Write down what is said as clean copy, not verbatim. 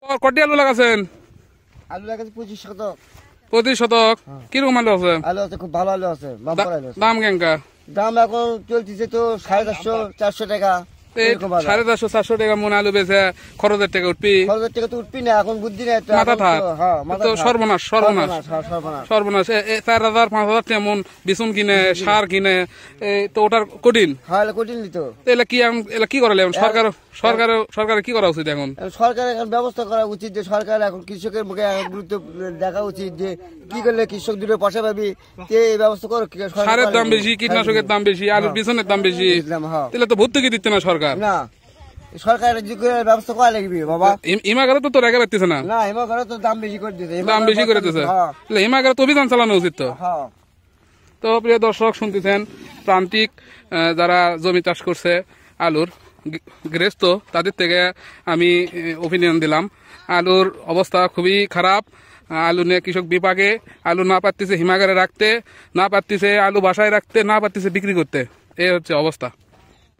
কটি আলু লাগাছেন? আলু লাগাচ্ছি 25 শতক। 25 শতক। কিরকম আলু আছে? আলু আছে, খুব ভালো আলু আছে, বাম্পার আলু আছে। দাম কেঙ্কা? দাম এখন চলতেছে তো 450-400 টাকা। এরকম বাজার। 450-400 টাকা মন আলু বেচে খরচের টাকা উঠবি? খরচের টাকা তো উঠবি না, এখন বুদ্ধি নেই তো। মাথা থাক। হ্যাঁ, মাথা তো থাক। সর্বনাশ সর্বনাশ সর্বনাশ। সর্বনাশ। 4000-5000 টাকা মন বিচুন কিনে, সার কিনে, তো ওটার কঠিন। হ্যাঁ, এটা কঠিন নিত। এলা কি করালে এখন? সরকারের কি করা উচিত এখন? সরকার এখন ব্যবস্থা করা উচিত, যে সরকার এখন কৃষকের মুখে এখন গুরুত্ব দেখা উচিত, যে কি করলে কৃষক দুটো পয়সা পাবি, এই ব্যবস্থা করো। সারের দাম বেশি, কীটনাশকের দাম বেশি, আলুর বিচনের দাম বেশি, তাহলে তো ভর্তুকি দিচ্ছে না সরকার। না, সরকার ব্যবস্থা করা লাগবে বাবা। হিমাগারে তো রেখে পারতেছে না। না, হিমাগারে তো দাম বেশি করে দিতেছে। দাম বেশি করে দিতেছে। হিমাগারে তো অভিযান চালানো উচিত তো। তো প্রিয় দর্শক, শুনতেছেন প্রান্তিক যারা জমি চাষ করছে আলুর গৃহস্থ, তাদের থেকে আমি ওপিনিয়ন দিলাম। আলুর অবস্থা খুবই খারাপ। আলু নিয়ে কৃষক বিপাকে, আলু না পারতেছে হিমাগারে রাখতে, না পারতেছে আলু বাসায় রাখতে, না পারতেছে বিক্রি করতে। এই হচ্ছে অবস্থা।